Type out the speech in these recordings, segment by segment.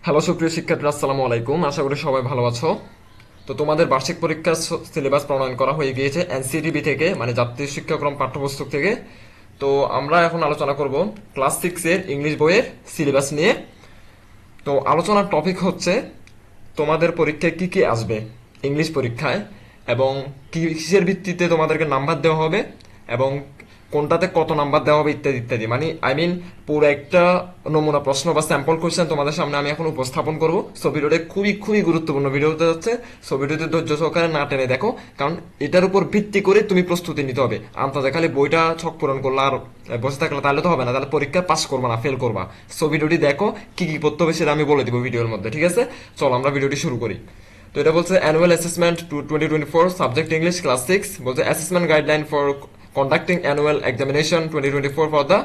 Hello সুপ্রিয় শিক্ষার্থীরা, আসসালামু আলাইকুম। আশা করি সবাই ভালো আছো। তো তোমাদের বার্ষিক পরীক্ষার সিলেবাস প্রণয়ন করা হয়ে গিয়েছে এনসিটিবি থেকে, মানে জাতীয় শিক্ষাক্রম পাঠ্যপুস্তক থেকে। তো আমরা এখন আলোচনা করব ক্লাস 6 এর ইংলিশ বইয়ের সিলেবাস নিয়ে। তো আলোচনার টপিক হচ্ছে তোমাদের পরীক্ষায় কি কি আসবে ইংলিশ পরীক্ষায়, এবং কিসের ভিত্তিতে তোমাদেরকে নাম্বার দেওয়া হবে, এবং কোনটাতে কত নাম্বার দেওয়া হবে, ইত্যাদি ইত্যাদি। মানে পুরো একটা নমুনা প্রশ্ন বা স্যাম্পল কোয়েশ্চেন তোমাদের সামনে আমি এখন উপস্থাপন করব। সো ভিডিওটা খুবই খুবই গুরুত্বপূর্ণ ভিডিও হতে যাচ্ছে। সো ভিডিওতে ধৈর্য সহকারে না টেনে দেখো, কারণ এটার উপর ভিত্তি করে তুমি প্রস্তুতি নিতে হবে। আন্তাজে খালি বইটা ছক পূরণ করলে আর বসে থাকলে তাহলে তো হবে না, তাহলে পরীক্ষা পাস করবা না, ফেল করবা। সো ভিডিওটি দেখো, কি কি করতে হবে সেটা আমি বলে দিব ভিডিওর মধ্যে, ঠিক আছে? চলো আমরা ভিডিওটি শুরু করি। তো এটা বলছে annual assessment 2024, subject English, class 6। বলছে assessment guideline for conducting annual examination 2024 for the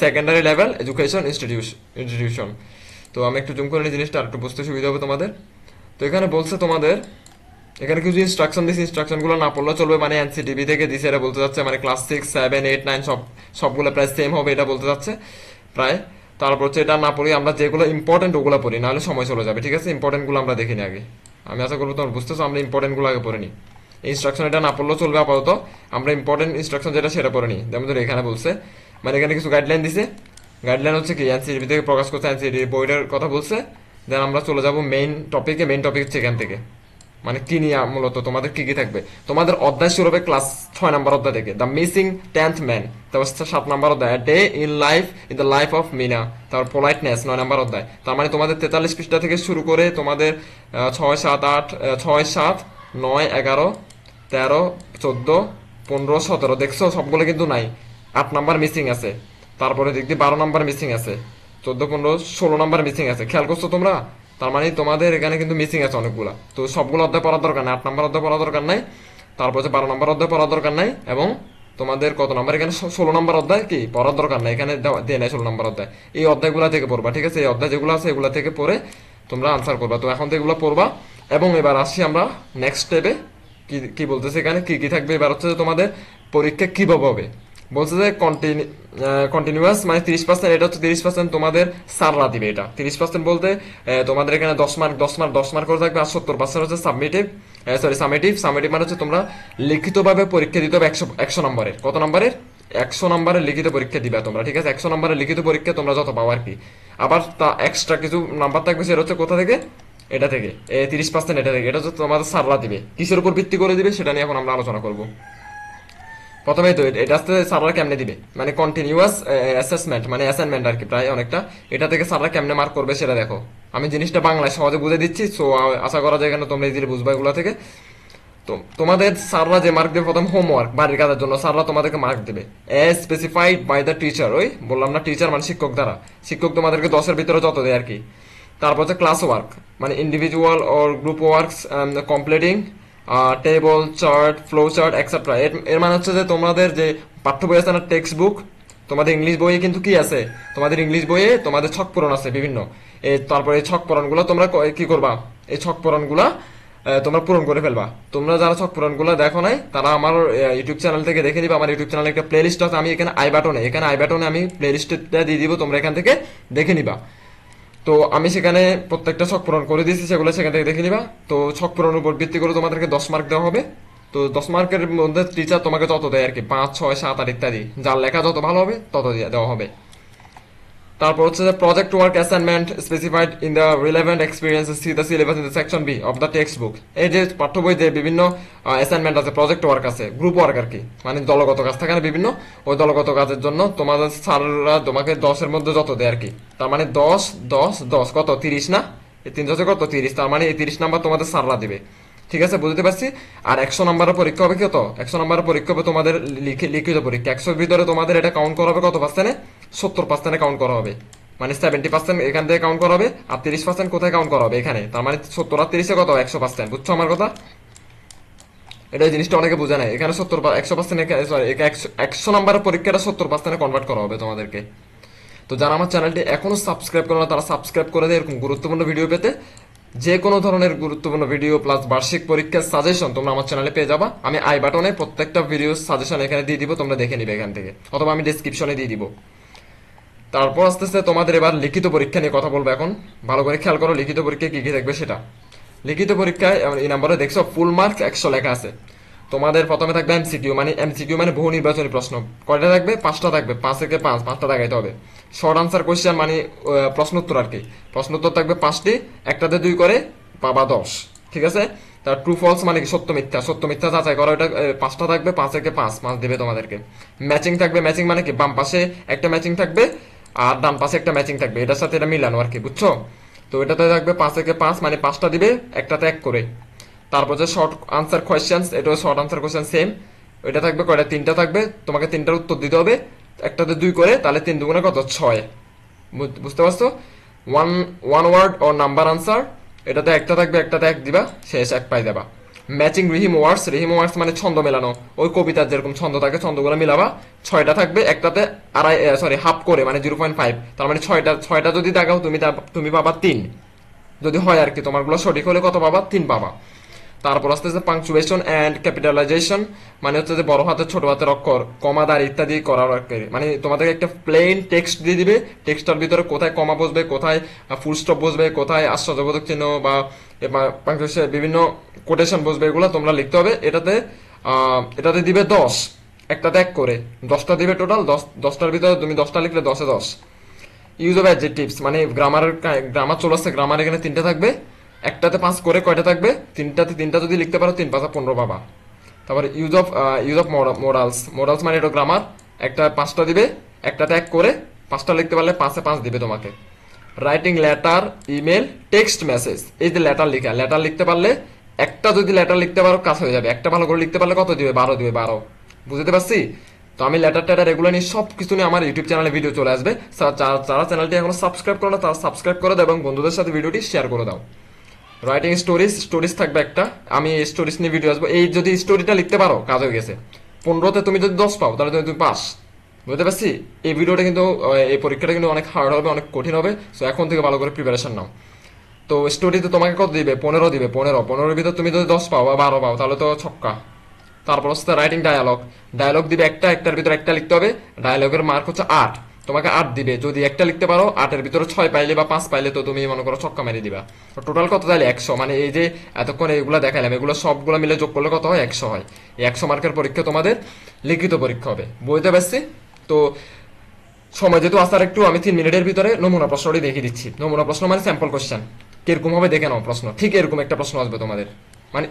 secondary level education institution. তো আমি একটু জুম করে নিই, জিনিসটা আর একটু বুঝতে সুবিধা হবে তোমাদের। তো এখানে বলছে তোমাদের, এখানে কিছু ইনস্ট্রাকশন দিচ্ছে, ইনস্ট্রাকশনগুলো না পড়লেও চলবে। মানে এনসিটিভি থেকে দিছে, এটা বলতে যাচ্ছে মানে ক্লাস 6, 7, 8, 9 সবগুলো প্রায় সেম হবে, এটা বলতে যাচ্ছে প্রায়। তারপর হচ্ছে এটা না পড়ি, আমরা যেগুলো ইম্পর্টেন্ট ওগুলো পড়ি, নাহলে সময় চলে যাবে, ঠিক আছে? ইম্পর্টেন্টগুলো আমরা দেখিনি আগে। আমি আশা করবো তোমার বুঝতেছো, আমরা ইম্পর্টেন্টগুলো আগে পড়ে নিই। ইনস্ট্রাকশন এটা না পড়লেও চলবে, আপাতত আমরা ইম্পর্টেন্ট ইনস্ট্রাকশন যেটা সেটা পড়ে নিই। যেমন ধরো এখানে বলছে, মানে এখানে কিছু গাইডলাইন দিছে। গাইডলাইন হচ্ছে কি এনসিটিভি থেকে প্রকাশ করছে, এনসিটিভি বইটার কথা বলছে। দেন আমরা চলে যাব মেইন টপিকে। মেইন টপিক হচ্ছে এখান থেকে, মানে কি নিয়ে মূলত তোমাদের কি কি থাকবে। তোমাদের অধ্যায় শুরু হবে ক্লাস 6 নাম্বার অধ্যায় থেকে, দ্য মিসিং 10th ম্যান। তারপর 7 নাম্বার অধ্যায়, day in the life of Meena. তারপর পোলাইটনেস 9 নাম্বার অধ্যায়। তার মানে তোমাদের 43 পৃষ্ঠা থেকে শুরু করে তোমাদের 6, 7, 8, 6, 7, 9, 11, 13, 14, 15, 17 দেখছো সবগুলো কিন্তু নাই। 8 নাম্বার মিসিং আছে। তারপরে দেখবি 12 নাম্বার মিসিং আছে, 14, 15, 16 নাম্বার মিসিং আছে। খেয়াল করছো তোমরা? তার মানে তোমাদের এখানে কিন্তু মিসিং আছে অনেকগুলা। তো সবগুলো অধ্যায় পড়ার দরকার নাই, 8 নাম্বার অধ্যায় পড়ার দরকার নাই। তারপর হচ্ছে 12 নাম্বার অধ্যায় পড়ার দরকার নাই, এবং তোমাদের কত নাম্বার এখানে 16 নাম্বার অধ্যায় কি পড়ার দরকার নাই, এখানে দিয়ে নাই 16 নাম্বার অধ্যায়। এই অধ্যায়গুলো থেকে পড়বা, ঠিক আছে? এই অধ্যায় যেগুলো আছে এগুলো থেকে পড়ে তোমরা আনসার করবা। তো এখন তো এগুলো পড়বা, এবং এবার আসি আমরা নেক্সট স্টেপে। কি কি বলতেছে এখানে, কি কি থাকবে এবার হচ্ছে যে তোমাদের পরীক্ষা কিভাবে হবে। বলছে যে কন্টিনিউয়াস, মানে 30%, এটা হচ্ছে 30% তোমাদের সাররা দিবে। এটা 30% বলতে তোমাদের এখানে 10 মার্ক 10 মার্ক 10 মার্ক করে থাকবে, আর 70% হচ্ছে সাবমিটিভ। Sorry, summative. সামেটিভ মানে হচ্ছে তোমরা লিখিতভাবে পরীক্ষা দিতে হবে 100 নম্বরের। কত নম্বরের? 100 নম্বরের লিখিত পরীক্ষা দিবে তোমরা, ঠিক আছে? 100 নম্বরের লিখিত পরীক্ষা তোমরা যত পাও আর কি। আবার তা এক্সট্রা কিছু নাম্বার থাকবে, সেটা হচ্ছে কোথা থেকে? এটা থেকে 30%, এটা থেকে। এটা হচ্ছে তোমাদের সাররা দিবে। কিসের উপর ভিত্তি করে দিবে সেটা নিয়ে এখন আমরা আলোচনা করবো। প্রথমেই তো এটা আসতে স্যাররা কেমনে দিবে, মানে কন্টিনিউয়াস অ্যাসেসমেন্ট মানে অ্যাসাইনমেন্ট আর কি, প্রায় অনেকটা। এটা থেকে স্যাররা কেমনে মার্ক করবে সেটা দেখো। আমি জিনিসটা বাংলায় সহজে বুঝে দিচ্ছি, সো আশা করা যায় কেন তোমরা ইজিলি বুঝবা এগুলো থেকে। তো তোমাদের স্যাররা যে মার্ক দেবে, প্রথম হোমওয়ার্ক বাড়ির কাজের জন্য স্যাররা তোমাদেরকে মার্ক দেবে as specified by the teacher. ওই বললাম না, টিচার মানে শিক্ষক দ্বারা। শিক্ষক তোমাদেরকে 10-এর ভিতরে যত দেয় আর কি। তারপর হচ্ছে ক্লাস ওয়ার্ক, মানে individual or group works completing table, chart, flow chart, etcetera. এর মানে হচ্ছে যে তোমাদের যে পাঠ্য বই আছে না, টেক্সট বুক, তোমাদের ইংলিশ বইয়ে কিন্তু কি আছে, তোমাদের ইংলিশ বইয়ে তোমাদের ছক পূরণ আছে বিভিন্ন। তারপরে এই ছক পূরণগুলো তোমরা কি করবা, এই ছক পূরণগুলা তোমরা পূরণ করে ফেলবা। তোমরা যারা ছক পূরণগুলো দেখো নাই তারা আমার ইউটিউব চ্যানেল থেকে দেখে নিবা। আমার ইউটিউব চ্যানেলে একটা প্লে লিস্ট আছে, আমি এখানে আই বাটনে আমি প্লে লিস্টটা দিয়ে দিব, তোমরা এখান থেকে দেখে নিবা। তো আমি সেখানে প্রত্যেকটা ছক পূরণ করে দিয়েছি, সেগুলো সেখান থেকে দেখে নিবা। তো ছক পূরণের উপর ভিত্তি করে তোমাদেরকে 10 মার্ক দেওয়া হবে। তো 10 মার্কের মধ্যে টিচার তোমাকে যত দেয় আর কি, 5, 6, 7, 8 ইত্যাদি, যার লেখা যত ভালো হবে তত দেওয়া হবে। তারপর হচ্ছে যে project work assignment specified in the relevant experience see the syllabus in the section B of the textbook. এই যে পাঠ্য বইতে বিভিন্ন অ্যাসাইনমেন্ট আছে, প্রজেক্ট ওয়ার্ক আছে, গ্রুপ ওয়ার্ক আর কি, মানে দলগত কাজ থাকে না বিভিন্ন, ওই দলগত কাজের জন্য তোমাদের স্যাররা তোমাকে 10-এর মধ্যে যত দেয় আর কি। তার মানে 10, 10, 10 কত 30 না? এই 3 10 কত 30। তার মানে এই 30 নাম্বার তোমাদের স্যাররা দিবে, ঠিক আছে? বুঝতে পারছি। আর 100 নম্বরের পরীক্ষা হবে কত? 100 নম্বরের পরীক্ষা হবে তোমাদের লিখিত পরীক্ষা। 100-এর ভিতরে তোমাদের এটা কাউন্ট করা হবে কত পার্সেন্টে? 70% কাউন্ট করা হবে, মানে 70% এখান থেকে কাউন্ট করা হবে। আর 30% কোথায় কাউন্ট করা হবে? এখানে। তার মানে 70 আর 30-এ কত? 100%। বুঝছো আমার কথা? এটা এই জিনিসটা অনেকে বোঝে না। এখানে 100%, সরি, 100 নম্বরের পরীক্ষাটা 70% কনভার্ট করা হবে তোমাদেরকে। তো যারা আমার চ্যানেলটি এখনো সাবস্ক্রাইব করে না তারা সাবস্ক্রাইব করে দেয় এরকম গুরুত্বপূর্ণ ভিডিও পেতে। যে কোনো ধরনের গুরুত্বপূর্ণ ভিডিও প্লাস বার্ষিক পরীক্ষার সাজেশন তোমরা আমার চ্যানেলে পেয়ে যাবা। আমি আই বাটনে প্রত্যেকটা ভিডিও সাজেশন এখানে দিয়ে দিব, তোমরা দেখে নিবে এখান থেকে, অথবা আমি ডেসক্রিপশনে দিয়ে দিব। তারপর আস্তে আস্তে তোমাদের এবার লিখিত পরীক্ষা নিয়ে কথা বলবো। এখন ভালো করে খেয়াল করো লিখিত পরীক্ষায় কি কি থাকবে সেটা। লিখিত পরীক্ষায় এই নাম্বারে দেখছো ফুল মার্কস 100 লেখা আছে। তোমাদের প্রথমে থাকবে এমসিকিউ মানে বহু নির্বাচনী প্রশ্ন। কয়টা থাকবে? 5টা থাকবে। 5 থেকে 5, 5টা দেখাইতে হবে। শর্ট আনসার কোয়েশ্চেন মানে প্রশ্ন উত্তর আর কি। প্রশ্ন উত্তর থাকবে 5টি, একটাতে 2 করে পাবা 10। ঠিক আছে? তার ট্রু ফলস মানে কি সত্য মিথ্যা, সত্য মিথ্যা যাচাই করো। এটা 5টা থাকবে, 5 থেকে 5 মার্কস দেবে তোমাদেরকে। ম্যাচিং থাকবে, ম্যাচিং মানে কি বাম পাশে একটা ম্যাচিং থাকবে আর ডান পাশে একটা ম্যাচিং থাকবে, এটার সাথে এটা মিলানো আর কি, বুঝছো? তো এটাতে থাকবে 5 থেকে 5 মানে 5টা দিবে, একটাতে 1 করে। তারপর যে শর্ট আনসার কোয়েশ্চেন্স, এটাও শর্ট আনসার কোয়েশ্চেন সেম। ওইটা থাকবে কয়টা? 3টা থাকবে, তোমাকে 3টার উত্তর দিতে হবে। একটাতে 2 করে, তাহলে 3 দুগুণে কত? 6। বুঝতে পারছো? ওয়ান ওয়ার্ড ও নাম্বার আনসার, এটাতে একটা থাকবে, একটাতে 1 দিবা, শেষ 1 পাই দেবা। ম্যাচিং রিহিম ওয়ার্ডস মানে ছন্দ মেলানো। ওই কবিতার যেরকম ছন্দ থাকে ছন্দগুলো মিলাবা। 6টা থাকবে, একটাতে হাফ করে মানে 0.5, তার মানে 6টা যদি দেখাও তুমি পাবা 3, যদি হয় আর কি। তোমারগুলো সঠিক হলে কত পাবা? 3 পাবা। তারপর আস্তে আস্তে পাংচুয়েশন এন্ড ক্যাপিটালাইজেশন মানে হচ্ছে যে বড় হাতের ছোট হাতের অক্ষর, কমা দ্বার ইত্যাদি করার আর কি। মানে তোমাদেরকে একটা প্লেন টেক্সট দিয়ে দিবে, টেক্সটার ভিতরে কোথায় কমা বসবে, কোথায় ফুল স্টপ বসবে, কোথায় আশ্চর্যবোধক চিহ্ন বা পাংচুয়েশন বিভিন্ন কোটেশন বসবে, এগুলো তোমরা লিখতে হবে। এটাতে দিবে 10, একটাতে 1 করে। 10টা দিবে টোটাল। 10টার ভিতরে তুমি 10টা লিখলে 10-এ 10। ইউজ অফ অ্যাডজেক্টিভস মানে গ্রামার চলে আসছে। গ্রামার এখানে 3টা থাকবে, একটাতে 5 করে। কয়টা থাকবে? 3টা যদি লিখতে পারো 3 5 15 পাবা। তারপরে ইউজ অফ মোরালস মানে এটা গ্রামার। 5টা দিবে, একটাতে 1 করে। 5টা লিখতে পারলে 5-এ 5 দিবে তোমাকে। Writing letter, email, text message, এই যে লেটার লিখতে পারলে, একটা যদি লেটার লিখতে পারো কাজ হয়ে যাবে। একটা ভালো করে লিখতে পারলে কত দিবে? 12 দিবে, 12। বুঝতে পারছি? তো আমি লেটার এগুলো নিয়ে সব কিছু নিয়ে আমার ইউটিউব চ্যানেলে ভিডিও চলে আসবে। যারা চ্যানেলটি এখনো সাবস্ক্রাইব করো না তারা সাবস্ক্রাইব করে দাও এবং বন্ধুদের সাথে ভিডিওটি শেয়ার করে দাও। রাইটিং স্টোরিজ থাকবে একটা, আমি স্টোরিজ নিয়ে ভিডিও আসবো। এই যদি স্টোরিটা লিখতে পারো কাজ হয়ে গেছে। 15তে তুমি যদি 10 পাও তাহলে তুমি পাস। বুঝতে পারছি? এই ভিডিওটা কিন্তু এই পরীক্ষাটা কিন্তু অনেক হার্ড হবে, অনেক কঠিন হবে। সো এখন থেকে ভালো করে প্রিপারেশন নাও। তো স্টোরিতে তোমাকে কত দিবে? 15 দিবে। 15-15 ভিতর তুমি যদি 10 পাও বা 12 পাও তাহলে তো ছক্কা। তারপর হচ্ছে রাইটিং ডায়ালগ দিবে একটার ভিতরে একটা লিখতে হবে। ডায়ালগের মার্ক হচ্ছে 8, তোমাকে 8 দিবে। যদি একটা লিখতে পারো, 8-এর ভিতরে 6 পাইলে বা 5 পাইলে তো তুমি মনে করো ছক্কা মেরে দিবা। টোটাল কত তাহলে? 100। মানে এই যে এতক্ষণ এগুলো দেখাইলাম, এগুলো সবগুলো মিলে যোগ করলে কত হয়? 100 হয়। এই 100 মার্কের পরীক্ষা তোমাদের লিখিত পরীক্ষা হবে। বুঝতে পারছি? তো সময় যেহেতু আসার একটু, আমি 3 মিনিটের ভিতরে নমুনা প্রশ্নটি দেখিয়ে দিচ্ছি। নমুনা প্রশ্ন মানে স্যাম্পল কোশ্চেন কিরকম হবে দেখে নাও। প্রশ্ন ঠিক এরকম একটা প্রশ্ন আসবে তোমাদের, মানে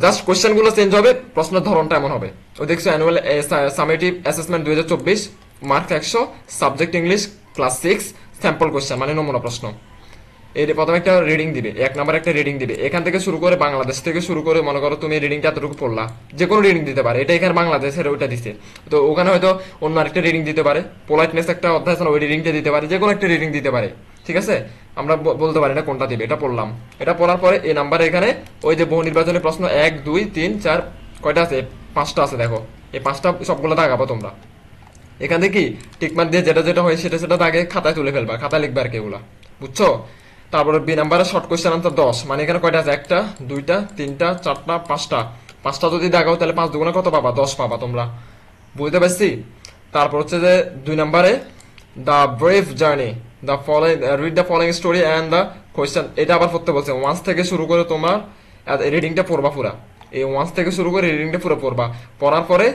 জাস্ট কোশ্চেন গুলো চেঞ্জ হবে, প্রশ্নের ধরনটা এমন হবে। ওই দেখছো annual summative assessment 2024, mark 100, subject English, class 6, sample question মানে নমুনা প্রশ্ন। এই প্রথমে একটা রিডিং দিবে, 1 নাম্বার একটা রিডিং দিবে। এখান থেকে শুরু করে বাংলাদেশ থেকে শুরু করে মনে করো তুমি রিডিংটা এতটুকু পড়লা, যে কোনো রিডিং দিতে পারে। এটা এখানে বাংলাদেশের ওইটা দিছে, তো ওখানে হয়তো অন্য আরেকটা রিডিং দিতে পারে। পোলাইটনেস একটা অধ্যায় আছে, ওই রিডিংটা দিতে পারে, যে কোনো একটা রিডিং দিতে পারে। ঠিক আছে? আমরা বলতে পারি না কোনটা দিবে। এটা পড়লাম, এটা পড়ার পরে এই নাম্বারে এখানে ওই যে বহু নির্বাচনী প্রশ্ন 1 2 3 4 কয়টা আছে? 5টা আছে। দেখো এই 5টা সবগুলো দাগাবো তোমরা। এখান থেকে কি টিকমার্ক দিয়ে যেটা যেটা হয় সেটা দাগে খাতায় তুলে ফেলবা, খাতায় লিখবে আর কি এগুলা। বুঝছো? তারপরে বি নাম্বারে শর্ট কোয়েশ্চেন আনসার 10, মানে এখানে কয়টা আছে? 1টা 2টা 3টা 4টা 5টা। 5টা যদি দাগাও তাহলে 5 দুগুণে কত পাবা? 10 পাবা তোমরা। বুঝতে পারছি? তারপর হচ্ছে যে 2 নাম্বারে the brave journey, the following read the following story and the question. এটা আবার পড়তে বলছে। ওয়ান্স থেকে শুরু করে তোমার রিডিংটা পড়বা পুরা। এই ওয়ান্স থেকে শুরু করে রিডিংটা পুরো পড়বা। পড়ার পরে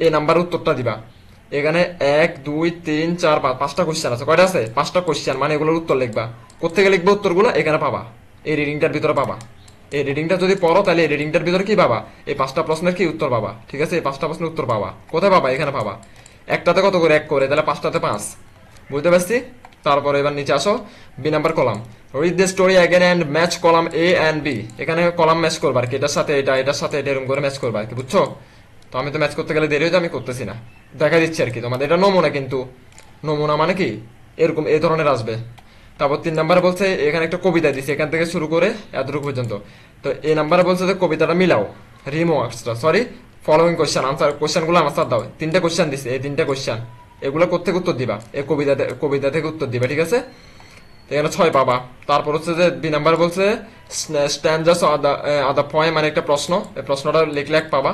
এই নাম্বারের উত্তরটা দিবা। এখানে 1 2 3 4 5 5টা কোশ্চেন আছে। কয়টা আছে? 5টা কোশ্চেন, মানে এগুলোর উত্তর লিখবা। কোথেকে লিখবে উত্তরগুলো? এখানে পাবা, এই রিডিংটার ভিতরে পাবা। এই রিডিংটা যদি পড়ো তাহলে এই রিডিংটার ভিতরে কি পাবা? এই 5টা প্রশ্নের কি উত্তর পাবা। ঠিক আছে? এই 5টা প্রশ্নের উত্তর পাবা। কোথায় পাবা? এখানে পাবা। একটাতে কত করে? 1 করে, তাহলে 5টাতে 5। বুঝতে পারছি? তারপরে এবার নিচে আসো, B number column. Read the story again and match column A and B. এখানে কলাম ম্যাচ করবা আর কি, এটার সাথে এটা, এটার সাথে এটা, এরকম করে ম্যাচ করবা আর কি। বুঝছো? তো আমি তো ম্যাচ করতে গেলে দেরি হয়ে যায়, আমি করতেছি না, দেখা দিচ্ছি আর কি তোমাদের। এটা নমুনা, কিন্তু নমুনা মানে কি এরকম এই ধরনের আসবে। তারপর 3 নাম্বারে বলছে এখানে একটা কবিতা দিচ্ছে, এখান থেকে শুরু করে এতটুকু পর্যন্ত। তো এই নাম্বারে বলছে যে কবিতাটা মিলাও, ফলোইং কোশ্চেন আনসার, কোশ্চেনগুলো আনসার দাও। 3টা কোশ্চেন দিচ্ছে, এই 3টা কোশ্চেন এগুলো কোথেকে উত্তর দিবা? এই কবিতা থেকে উত্তর দিবা। ঠিক আছে? এখানে 6 পাবা। তারপর হচ্ছে যে বি নাম্বার বলছে স্ট্যান্ডার্স আদা পয়েন্ট, মানে একটা প্রশ্ন, এই প্রশ্নটা লিখলে 1 পাবা।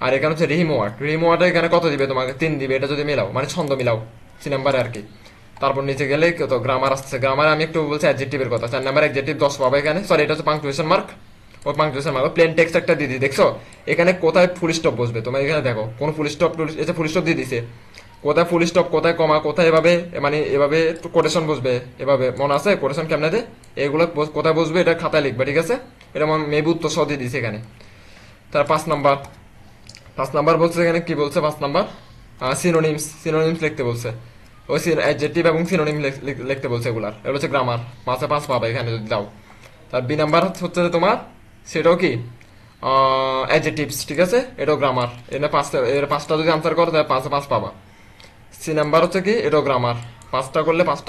আর এখানে হচ্ছে রিহিম ওয়ার্ড এখানে কত দিবে তোমাকে? 3 দিবে। এটা যদি মিলাও, মানে ছন্দ মিলাও। সি নাম্বারে আর কি। তারপর নিচে গেলে তো গ্রামার আসছে, গ্রামারে আমি একটু বলছি অ্যাডজেক্টিভের কথা। 4 নাম্বার অ্যাডজেক্টিভ 10 পাবে এখানে, সরি এটা হচ্ছে পাংচুয়েশন মার্ক, ও পাংচুয়েশন মার্ক প্লেন টেক্সট একটা দিয়ে দিই, দেখছো এখানে কোথায় ফুল স্টপ বসবে তোমার, এখানে দেখো কোন ফুল স্টপ, এটা ফুল স্টপ দিয়ে দিছে, কোথায় ফুল স্টপ কোথায় কমা কোথায় এভাবে, মানে এভাবে কোটেশন বসবে, এভাবে মনে আছে কোটেশন কেমনে দে, এগুলো কোথায় বসবে এটা খাতায় লিখবে, ঠিক আছে। এটা মেবি উত্তর সহ দিয়ে দিছে এখানে। তার 5 নাম্বার বলছে এখানে কি বলছে 5 নাম্বার, সিনোনিমস লিখতে বলছে, ওই অ্যাডজেক্টিভ এবং সিনোনিম লিখতে বলছে, এগুলার এগুলো হচ্ছে গ্রামার, 5-এ 5 পাবে এখানে যদি দাও। তার বি নাম্বার হচ্ছে যে তোমার, সেটাও কি অ্যাডজেক্টিভস, ঠিক আছে, এটাও গ্রামার, এর 5টা যদি আনসার করো তাহলে 5-এ 5 পাবা। সি নাম্বার হচ্ছে কি, এটাও গ্রামার, 5টা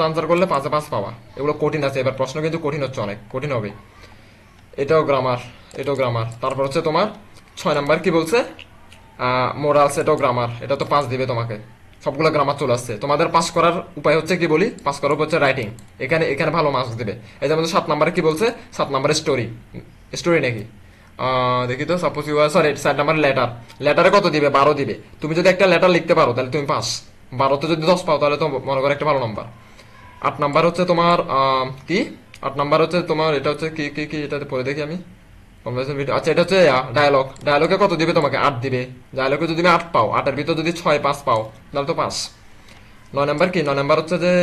আনসার করলে 5-এ 5 পাবা। এগুলো কঠিন আছে, এবার প্রশ্ন কিন্তু কঠিন হচ্ছে, অনেক কঠিন হবে। এটাও গ্রামার। তারপর হচ্ছে তোমার 6 নাম্বার কি বলছে, মোরালস, এটাও গ্রামার, এটা তো 5 দিবে তোমাকে, সবগুলো গ্রামার চলে আসছে। তোমাদের পাস করার উপায় হচ্ছে কি বলি, পাস করার উপায় হচ্ছে রাইটিং, এখানে এখানে ভালো মার্কস দিবে। এই যেমন 7 নাম্বারে কি বলছে, 7 নাম্বারে স্টোরি নাকি, দেখি তো, সাপোজ ইউ সরি 7 নাম্বার লেটারে কত দিবে, 12 দিবে। তুমি যদি একটা লেটার লিখতে পারো তাহলে তুমি পাস, 12তে যদি 10 পাও তাহলে তো মনে করো একটা ভালো নাম্বার। 8 নাম্বার হচ্ছে তোমার কি, 8 নাম্বার হচ্ছে তোমার, এটা হচ্ছে কি কি কি এটাতে পড়ে দেখি আমি, কনভারসেশন ভিডিও, আচ্ছা এটা হচ্ছে ডায়ালগে কত দিবে তোমাকে, 8 দিবে। ডায়ালগে যদি তুমি 8 পাও, 8-এর ভিতর যদি 6-5 পাও তাহলে তো পাস। 9 নাম্বার কি, 9 নাম্বার হচ্ছে যে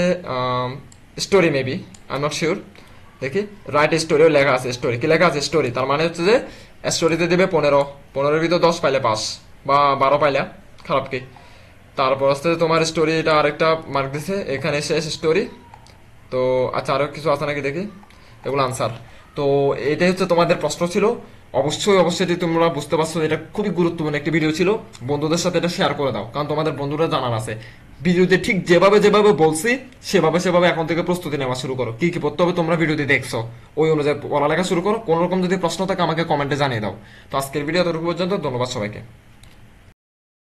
story, maybe I am not sure, দেখি রাইট স্টোরিও লেখা আছে, স্টোরি কি লেখা আছে, স্টোরি, তার মানে হচ্ছে যে স্টোরিতে দিবে 15, 15-এর ভিতর 10 পাইলে পাস, বা 12 পাইলে খারাপ কি। তারপর হচ্ছে তোমার স্টোরি, এটা আরেকটা মার্ক দিছে, এখানে শেষ স্টোরি। তো আচ্ছা আরো কিছু আছে নাকি দেখি, এগুলো আনসার। তো এটাই হচ্ছে তোমাদের প্রশ্ন ছিল। অবশ্যই যদি তোমরা বুঝতে পারছো এটা খুবই গুরুত্বপূর্ণ একটি ভিডিও ছিল, বন্ধুদের সাথে এটা শেয়ার করে দাও, কারণ তোমাদের বন্ধুরা জানার আছে। ভিডিওতে ঠিক যেভাবে বলছি সেভাবে এখন থেকে প্রস্তুতি নেওয়া শুরু করো, কি কি পড়তে হবে তোমরা ভিডিওতে দেখছো ওই অনুযায়ী পড়ালেখা শুরু করো। কোনো রকম যদি প্রশ্ন থাকে আমাকে কমেন্টে জানিয়ে দাও। তো আজকের ভিডিও এতটুকু পর্যন্ত, ধন্যবাদ সবাইকে।